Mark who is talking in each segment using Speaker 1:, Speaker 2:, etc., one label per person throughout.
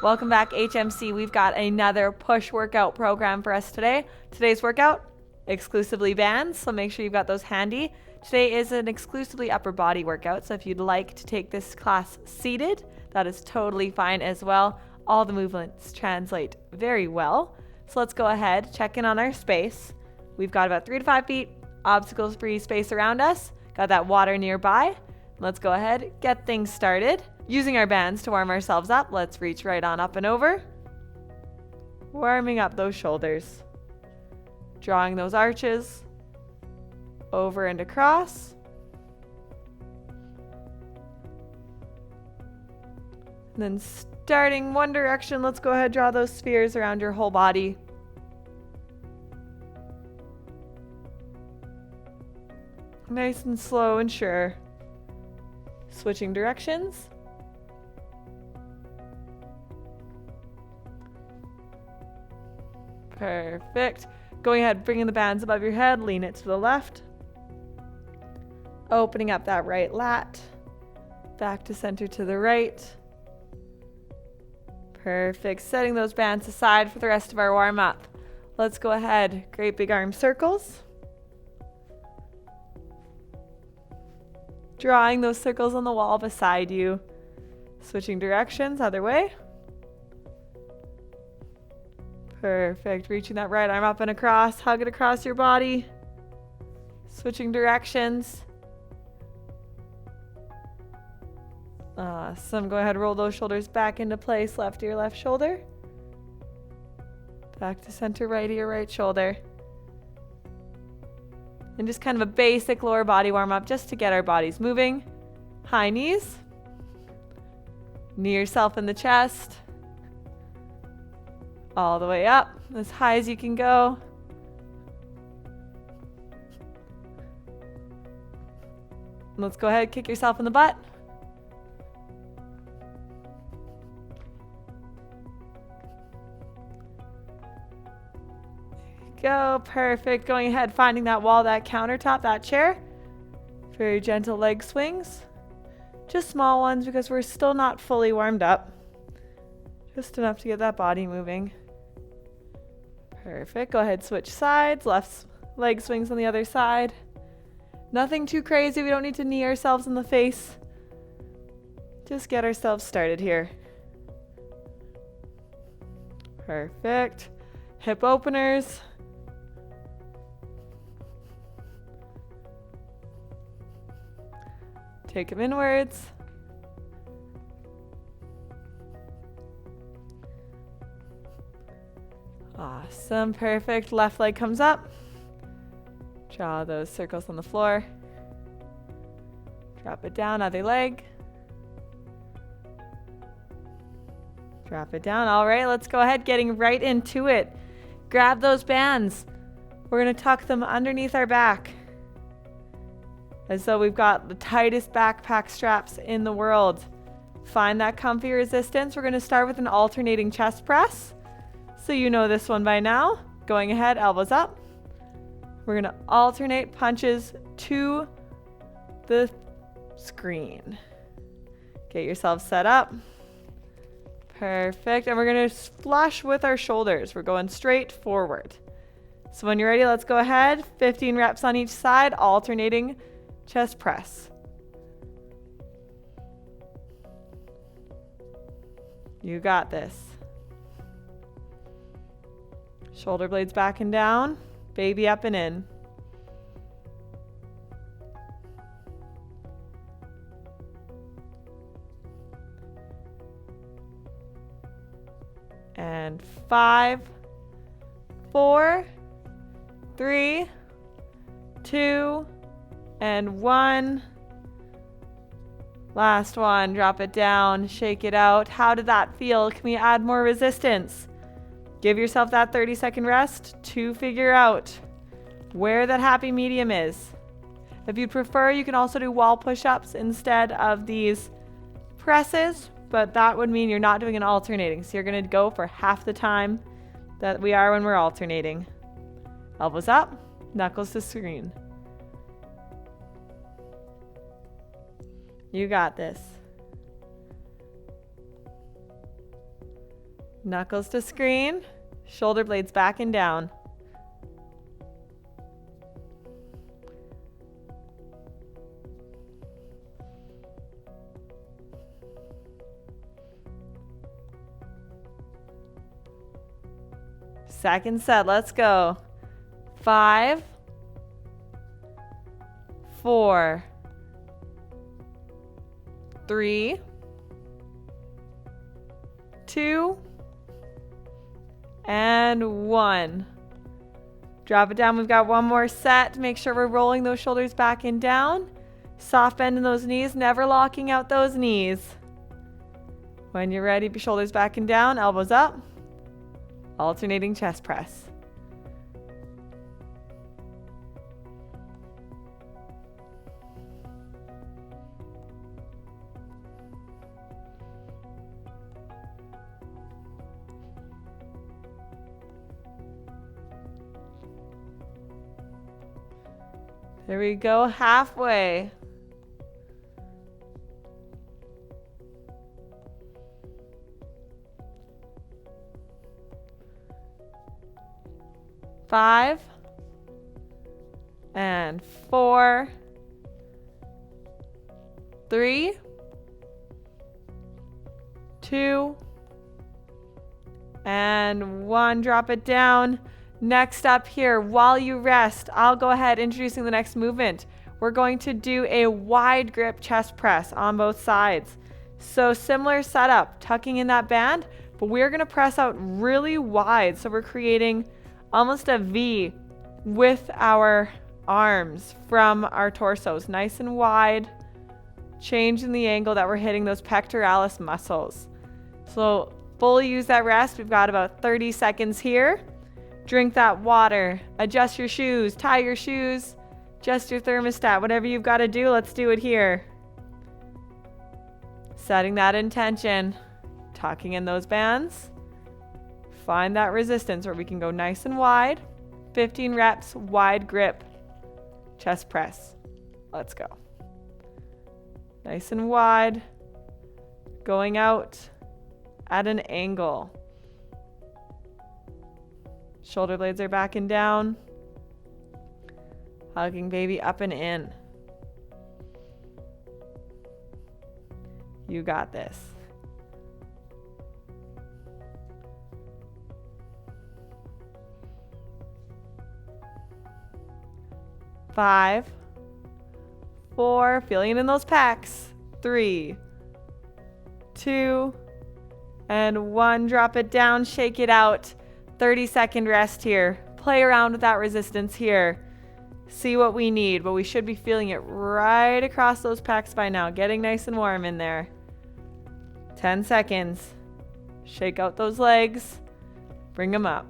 Speaker 1: Welcome back, HMC. We've got another push workout program for us today. Today's workout, exclusively bands, so make sure you've got those handy. Today is an exclusively upper body workout, so if you'd like to take this class seated, that is totally fine as well. All the movements translate very well. So let's go ahead, check in on our space. We've got about 3 to 5 feet, obstacles-free space around us. Got that water nearby. Let's go ahead, get things started. Using our bands to warm ourselves up, let's reach right on up and over. Warming up those shoulders. Drawing those arches. Over and across. And then starting one direction, let's go ahead, draw those spheres around your whole body. Nice and slow and sure. Switching directions. Perfect. Going ahead, bringing the bands above your head, lean it to the left. Opening up that right lat. Back to center to the right. Perfect. Setting those bands aside for the rest of our warm up. Let's go ahead. Great big arm circles. Drawing those circles on the wall beside you. Switching directions, other way. Perfect. Reaching that right arm up and across. Hug it across your body. Switching directions. Awesome. Go ahead, roll those shoulders back into place. Left ear, left shoulder. Back to center, right ear, right shoulder. And just kind of a basic lower body warm up just to get our bodies moving. High knees. Knee yourself in the chest. All the way up, as high as you can go. Let's go ahead, kick yourself in the butt. Go, perfect. Going ahead, finding that wall, that countertop, that chair. Very gentle leg swings. Just small ones because we're still not fully warmed up. Just enough to get that body moving. Perfect. Go ahead, switch sides. Left leg swings on the other side. Nothing too crazy. We don't need to knee ourselves in the face. Just get ourselves started here. Perfect. Hip openers. Take them inwards. Awesome, perfect. Left leg comes up. Draw those circles on the floor. Drop it down, other leg. Drop it down. All right, let's go ahead, getting right into it. Grab those bands. We're going to tuck them underneath our back. As though we've got the tightest backpack straps in the world. Find that comfy resistance. We're going to start with an alternating chest press. So you know this one by now. Going ahead, elbows up. We're going to alternate punches to the screen. Get yourself set up. Perfect. And we're going to flush with our shoulders. We're going straight forward. So when you're ready, let's go ahead. 15 reps on each side, alternating chest press. You got this. Shoulder blades back and down, baby up and in. And 5, 4, 3, 2, and 1. Last one, drop it down, shake it out. How did that feel? Can we add more resistance? Give yourself that 30-second rest to figure out where that happy medium is. If you prefer, you can also do wall push-ups instead of these presses, but that would mean you're not doing an alternating. So you're going to go for half the time that we are when we're alternating. Elbows up, knuckles to screen. You got this. Knuckles to screen, shoulder blades back and down. Second set, let's go. 5, 4, 3, 2, and 1. Drop it down. We've got one more set. Make sure we're rolling those shoulders back and down. Soft bend in those knees, never locking out those knees. When you're ready, shoulders back and down, elbows up. Alternating chest press. There we go, halfway. Five and 4, 3, 2, and 1. Drop it down. Next up here, while you rest, I'll go ahead introducing the next movement. We're going to do a wide grip chest press on both sides. So similar setup, tucking in that band, but we're going to press out really wide. So we're creating almost a V with our arms from our torsos, nice and wide, changing the angle that we're hitting those pectoralis muscles. So fully use that rest. We've got about 30 seconds here. Drink that water, adjust your shoes, tie your shoes, adjust your thermostat, whatever you've got to do, let's do it here. Setting that intention, tucking in those bands. Find that resistance where we can go nice and wide. 15 reps, wide grip, chest press. Let's go. Nice and wide, going out at an angle. Shoulder blades are back and down. Hugging baby up and in. You got this. Five, 4, feeling it in those pecs. 3, 2, and 1. Drop it down, shake it out. 30-second rest here. Play around with that resistance here. See what we need, but we should be feeling it right across those pecs by now. Getting nice and warm in there. 10 seconds. Shake out those legs. Bring them up.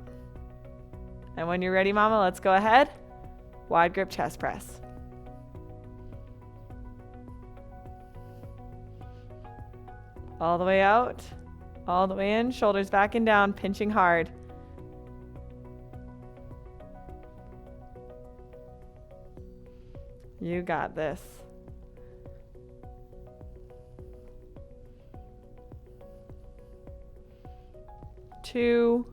Speaker 1: And when you're ready, mama, let's go ahead. Wide grip chest press. All the way out. All the way in. Shoulders back and down. Pinching hard. You got this. Two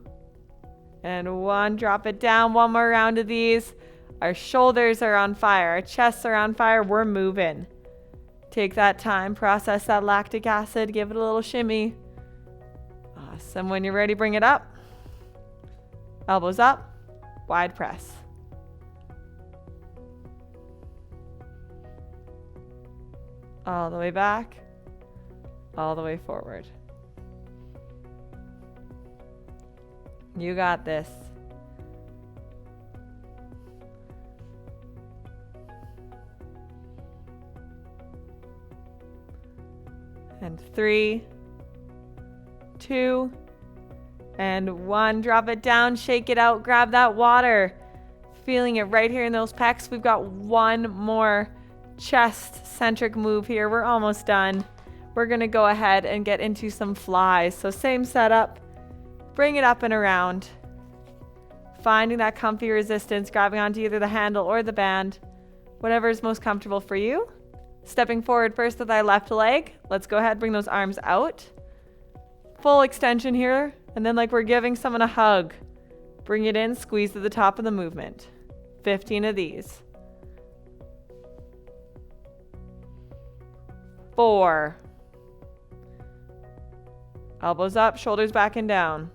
Speaker 1: and 1. Drop it down. One more round of these. Our shoulders are on fire. Our chests are on fire. We're moving. Take that time. Process that lactic acid. Give it a little shimmy. Awesome. When you're ready, bring it up. Elbows up. Wide press. All the way back, all the way forward. You got this. And 3, 2, and 1. Drop it down, shake it out, grab that water. Feeling it right here in those pecs. We've got one more chest centric move here. We're almost done. We're going to go ahead and get into some flies. So same setup. Bring it up and around. Finding that comfy resistance, grabbing onto either the handle or the band. Whatever is most comfortable for you. Stepping forward first with our left leg. Let's go ahead, bring those arms out. Full extension here, and then like we're giving someone a hug. Bring it in, squeeze to the top of the movement. 15 of these. 4. Elbows up, shoulders back and down.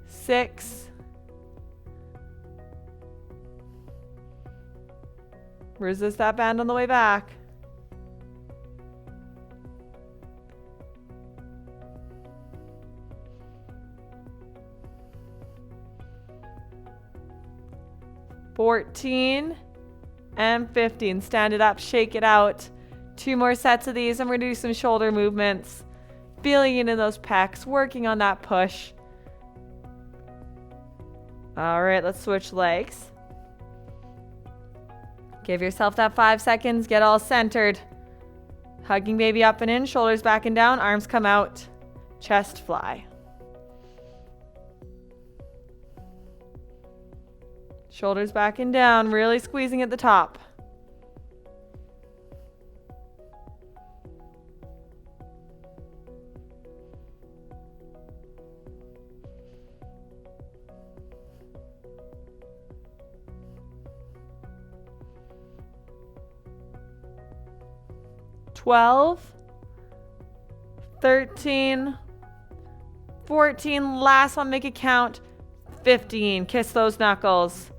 Speaker 1: 6. Resist that bend on the way back. 14 and 15. Stand it up, shake it out. 2 more sets of these, and we're going to do some shoulder movements. Feeling it in those pecs, working on that push. All right, let's switch legs. Give yourself that 5 seconds, get all centered. Hugging baby up and in, shoulders back and down, arms come out, chest fly. Shoulders back and down, really squeezing at the top. $12, 13, 14, last one, make it count, 15. Kiss those knuckles.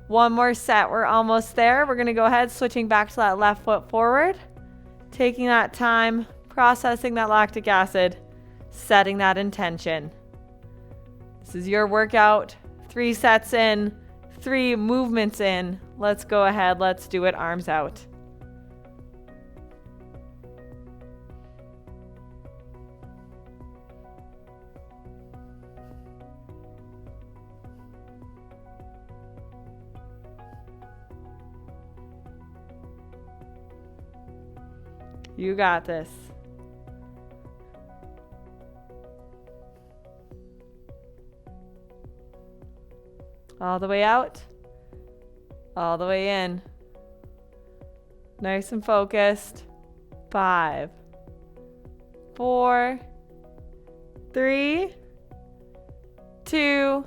Speaker 1: 1 more set, we're almost there. We're gonna go ahead, switching back to that left foot forward, taking that time, processing that lactic acid, setting that intention. This is your workout. 3 sets in, 3 movements in. Let's go ahead, let's do it, arms out. You got this. All the way out, all the way in. Nice and focused. 5, 4, 3, 2,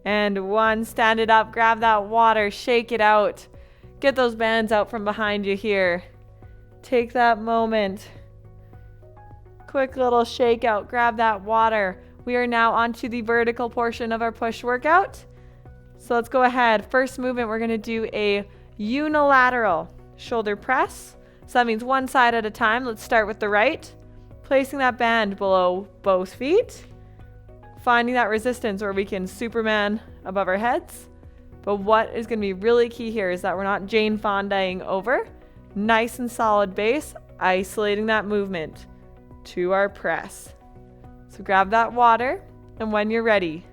Speaker 1: and 1. Stand it up, grab that water, shake it out. Get those bands out from behind you here. Take that moment. Quick little shake out, grab that water. We are now onto the vertical portion of our push workout. So let's go ahead. First movement, we're gonna do a unilateral shoulder press. So that means one side at a time. Let's start with the right. Placing that band below both feet. Finding that resistance where we can Superman above our heads. But what is gonna be really key here is that we're not Jane Fondaing over. Nice and solid base, isolating that movement to our press. So grab that water, and when you're ready,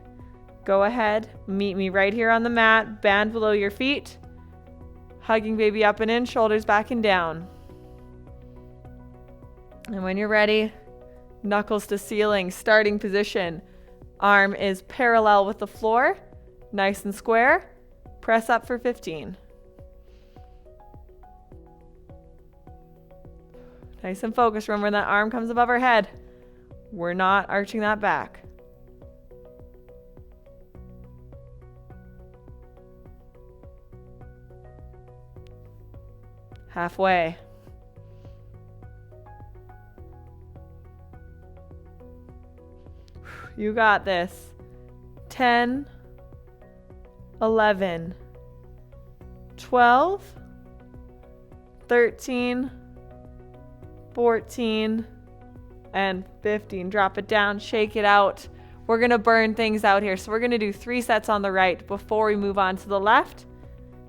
Speaker 1: go ahead, meet me right here on the mat, band below your feet, hugging baby up and in, shoulders back and down. And when you're ready, knuckles to ceiling, starting position. Arm is parallel with the floor, nice and square. Press up for 15. Nice and focused. Remember when that arm comes above our head, we're not arching that back. Halfway. You got this. 10, 11, 12, 13, 14, and 15. Drop it down, shake it out. We're gonna burn things out here. So we're gonna do 3 sets on the right before we move on to the left.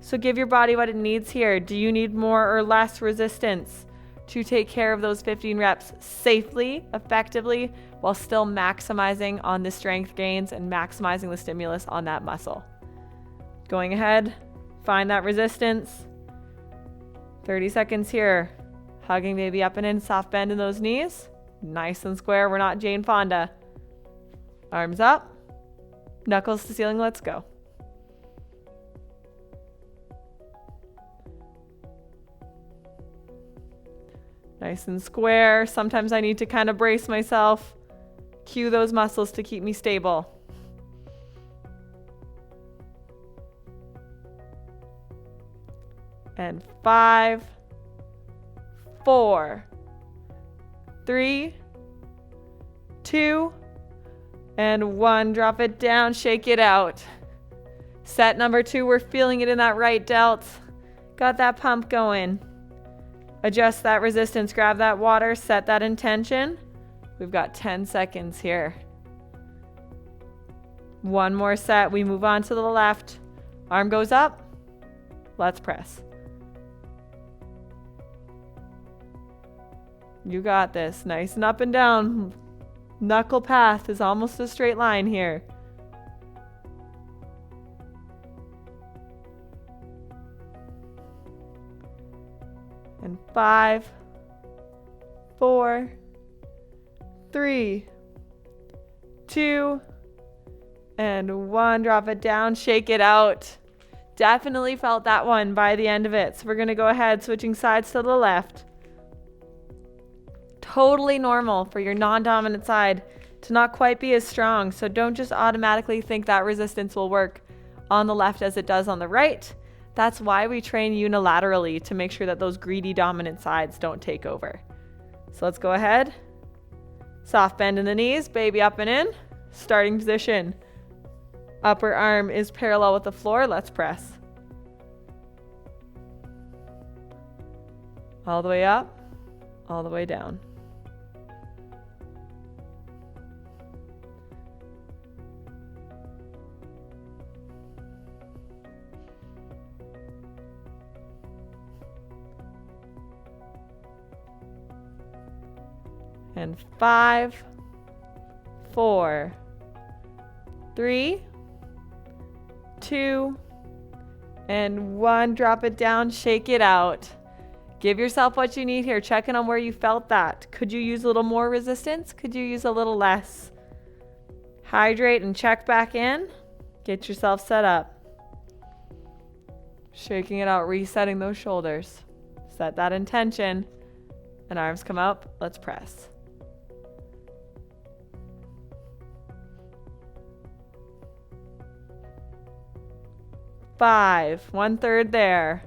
Speaker 1: So give your body what it needs here. Do you need more or less resistance to take care of those 15 reps safely, effectively, while still maximizing on the strength gains and maximizing the stimulus on that muscle? Going ahead, find that resistance. 30 seconds here. Hugging baby up and in, soft bend in those knees. Nice and square, we're not Jane Fonda. Arms up, knuckles to ceiling, let's go. Nice and square. Sometimes I need to kind of brace myself, cue those muscles to keep me stable. And 5, 4, 3, 2, and 1. Drop it down, shake it out. Set number 2, we're feeling it in that right delt. Got that pump going. Adjust that resistance, grab that water, set that intention. We've got 10 seconds here. One more set, we move on to the left. Arm goes up, let's press. You got this, nice and up and down. Knuckle path is almost a straight line here. And 5, 4, 3, 2, and 1. Drop it down, shake it out. Definitely felt that one by the end of it. So we're going to go ahead, switching sides to the left. Totally normal for your non-dominant side to not quite be as strong. So don't just automatically think that resistance will work on the left as it does on the right. That's why we train unilaterally, to make sure that those greedy dominant sides don't take over. So let's go ahead. Soft bend in the knees, baby up and in. Starting position. Upper arm is parallel with the floor. Let's press. All the way up, all the way down. And 5, 4, 3, 2, and 1. Drop it down, shake it out. Give yourself what you need here. Check in on where you felt that. Could you use a little more resistance? Could you use a little less? Hydrate and check back in. Get yourself set up. Shaking it out, resetting those shoulders. Set that intention. And arms come up. Let's press. Five, 1/3 there.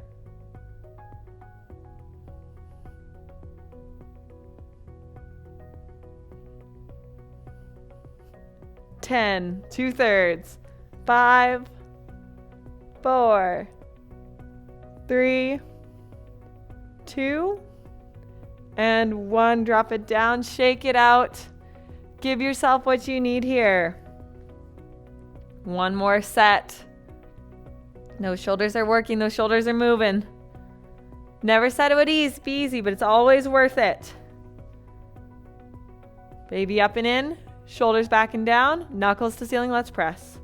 Speaker 1: 10, 2/3. 5, 4, 3, 2, and 1. Drop it down, shake it out. Give yourself what you need here. One more set. Those shoulders are working, those shoulders are moving. Never said it would be easy, but it's always worth it. Baby up and in, shoulders back and down, knuckles to ceiling, let's press.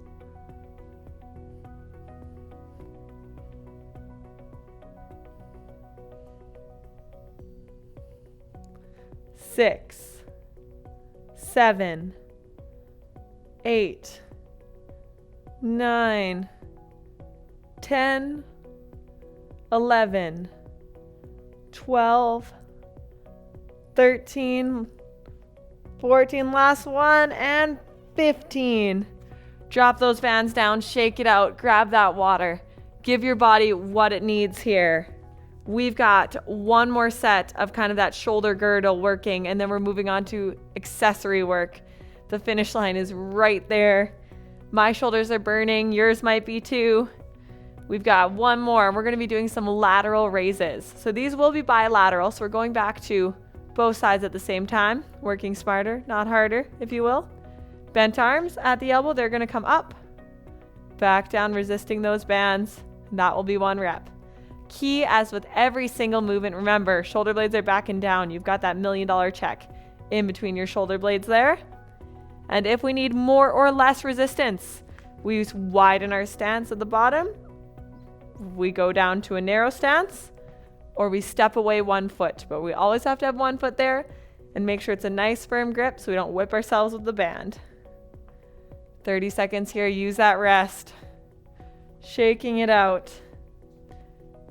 Speaker 1: Six, 7, 8, 9, 10, 11, 12, 13, 14, last one, and 15. Drop those fans down, shake it out, grab that water. Give your body what it needs here. We've got one more set of kind of that shoulder girdle working, and then we're moving on to accessory work. The finish line is right there. My shoulders are burning, yours might be too. We've got one more. We're going to be doing some lateral raises. So these will be bilateral. So we're going back to both sides at the same time, working smarter, not harder, if you will. Bent arms at the elbow. They're going to come up, back down, resisting those bands. And that will be 1 rep. Key, as with every single movement, remember, shoulder blades are back and down. You've got that $1 million check in between your shoulder blades there. And if we need more or less resistance, we widen our stance at the bottom. We go down to a narrow stance, or we step away 1 foot, but we always have to have 1 foot there and make sure it's a nice firm grip so we don't whip ourselves with the band. 30 seconds here, use that rest. Shaking it out.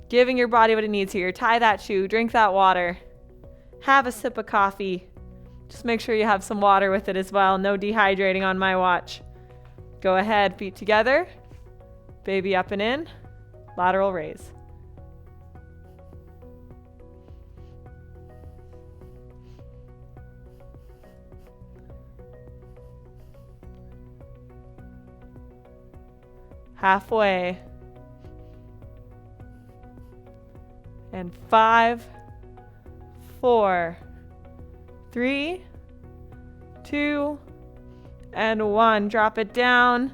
Speaker 1: Giving your body what it needs here. Tie that shoe, drink that water. have a sip of coffee. Just make sure you have some water with it as well. No dehydrating on my watch. Go ahead, feet together. Baby up and in. Lateral raise. Halfway. And 5, 4, 3, 2, and 1. Drop it down.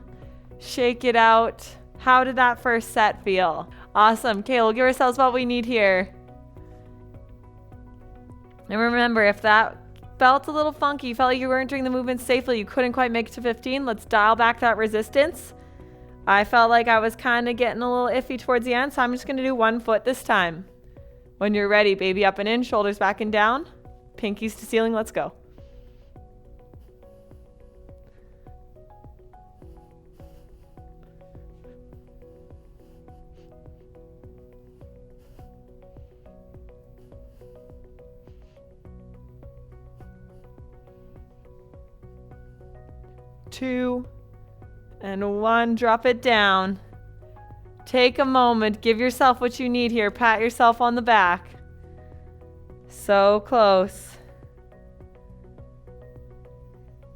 Speaker 1: Shake it out. How did that first set feel? Awesome. Okay, we'll give ourselves what we need here. And remember, if that felt a little funky, you felt like you weren't doing the movement safely, you couldn't quite make it to 15, let's dial back that resistance. I felt like I was kind of getting a little iffy towards the end, so I'm just going to do 1 foot this time. When you're ready, baby up and in, shoulders back and down, pinkies to ceiling, let's go. Two and 1, drop it down. Take a moment, give yourself what you need here, pat yourself on the back. So close.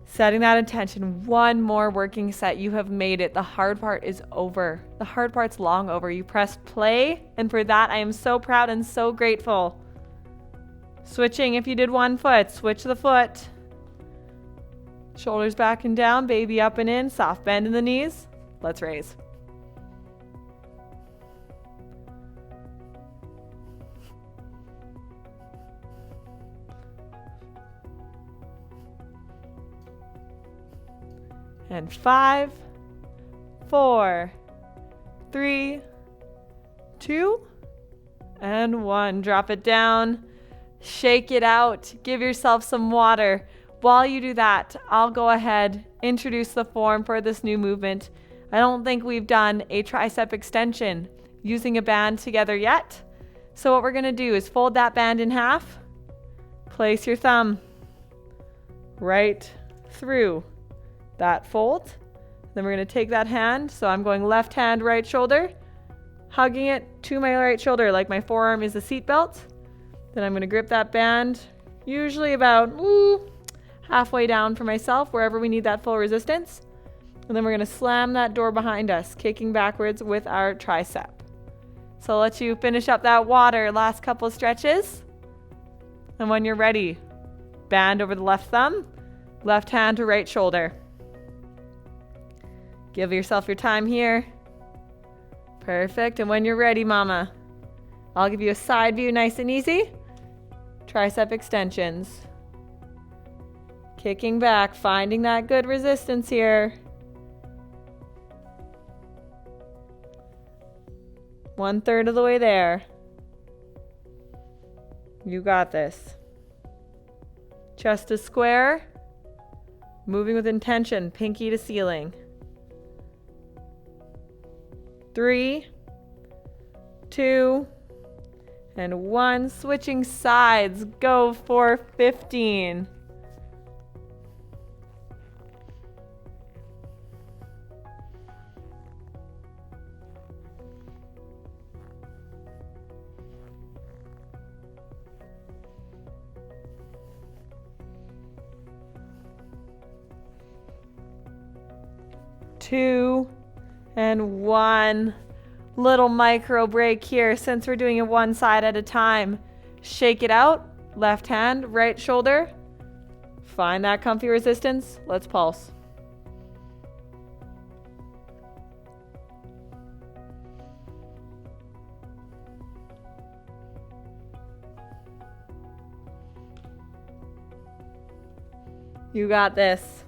Speaker 1: Setting that intention, 1 more working set, you have made it. The hard part is over. The hard part's long over. You pressed play, and for that I am so proud and so grateful. Switching, if you did 1 foot, switch the foot. Shoulders back and down, baby up and in, soft bend in the knees. Let's raise. And 5, 4, 3, 2, and 1. Drop it down. Shake it out. Give yourself some water. While you do that, I'll go ahead, introduce the form for this new movement. I don't think we've done a tricep extension using a band together yet. So what we're going to do is fold that band in half. Place your thumb right through that fold. Then we're going to take that hand. So I'm going left hand, right shoulder, hugging it to my right shoulder like my forearm is a seat belt. Then I'm going to grip that band, usually about halfway down for myself, wherever we need that full resistance. And then we're going to slam that door behind us, kicking backwards with our tricep. So I'll let you finish up that water, last couple stretches. And when you're ready, band over the left thumb, left hand to right shoulder. Give yourself your time here. Perfect. And when you're ready, mama, I'll give you a side view, nice and easy. Tricep extensions. Kicking back, finding that good resistance here. 1/3 of the way there. You got this. Chest is square. Moving with intention, pinky to ceiling. 3, 2, and 1. Switching sides. Go for 15. Two and 1. Little micro break here since we're doing it 1 side at a time. Shake it out. Left hand, right shoulder. Find that comfy resistance. Let's pulse. You got this.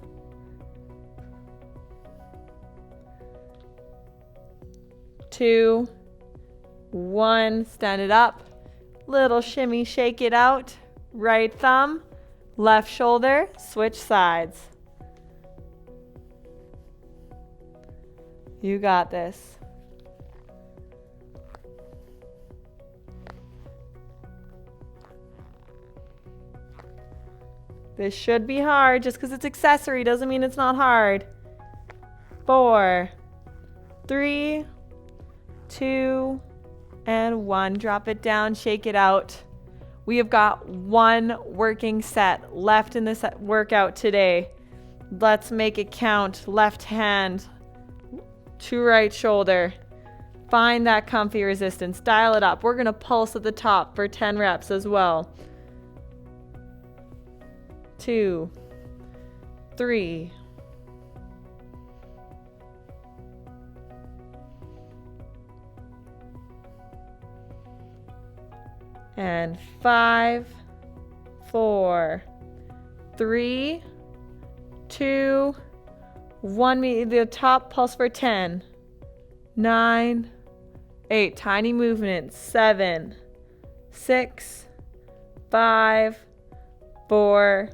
Speaker 1: 2, 1, stand it up. Little shimmy, shake it out. Right thumb, left shoulder, switch sides. You got this. This should be hard. Just because it's accessory doesn't mean it's not hard. 4, 3, 2, and 1. Drop it down, shake it out. We have got one working set left in this workout today. Let's make it count. Left hand to right shoulder. Find that comfy resistance. Dial it up. We're going to pulse at the top for 10 reps as well. 2, 3, and 5, 4, 3, 2, 1. The top pulse for 10, 9, 8. Tiny movements. 7, 6, 5, 4,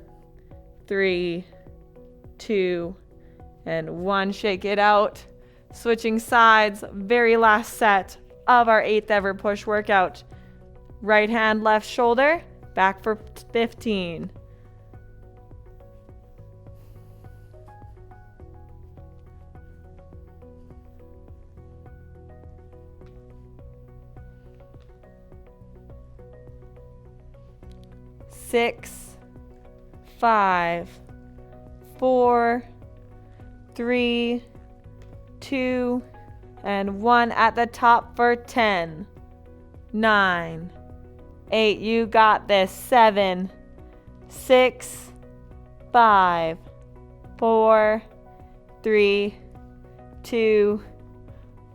Speaker 1: 3, 2, and 1. Shake it out. Switching sides. Very last set of our 8th ever push workout. Right hand, left shoulder, back for 15. Six, 5, 4, 3, 2, and 1. At the top for 10, 9, 8. You got this. 7, 6, 5, 4, 3, 2,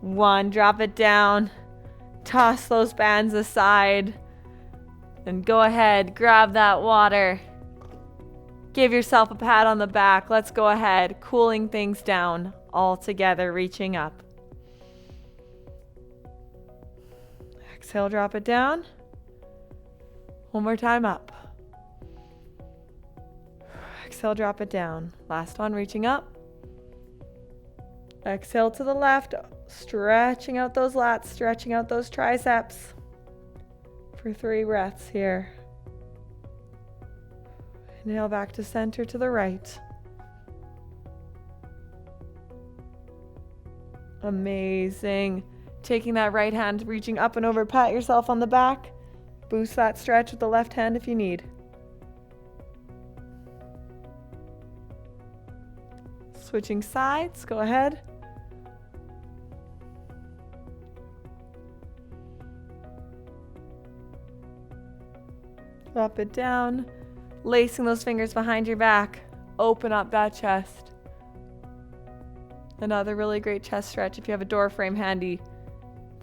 Speaker 1: 1. Drop it down. Toss those bands aside. And go ahead, grab that water. Give yourself a pat on the back. Let's go ahead, cooling things down all together, reaching up. Exhale, drop it down. One more time, up. Exhale, drop it down. Last one, reaching up. Exhale to the left, stretching out those lats, stretching out those triceps for 3 breaths here. Inhale back to center to the right. Amazing. Taking that right hand, reaching up and over, pat yourself on the back. Boost that stretch with the left hand if you need. Switching sides, go ahead. Drop it down. Lacing those fingers behind your back. Open up that chest. Another really great chest stretch if you have a door frame handy.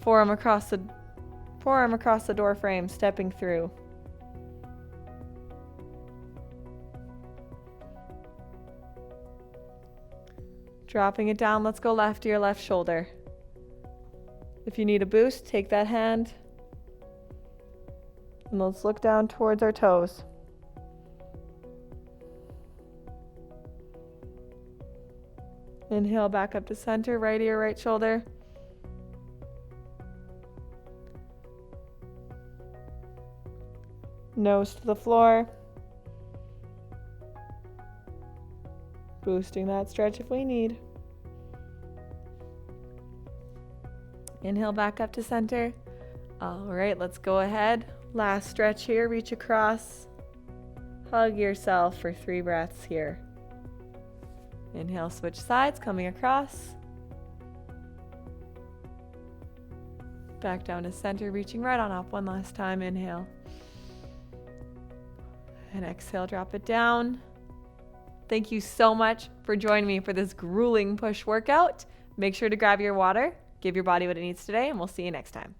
Speaker 1: Forearm across the door frame, stepping through. Dropping it down, let's go left to your left shoulder. If you need a boost, take that hand. And let's look down towards our toes. Inhale back up to center, right ear, right shoulder. Nose to the floor. Boosting that stretch if we need. Inhale back up to center. All right, let's go ahead. Last stretch here, reach across. Hug yourself for 3 breaths here. Inhale, switch sides, coming across. Back down to center, reaching right on up. One last time, inhale. And exhale, drop it down. Thank you so much for joining me for this grueling push workout. Make sure to grab your water, give your body what it needs today, and we'll see you next time.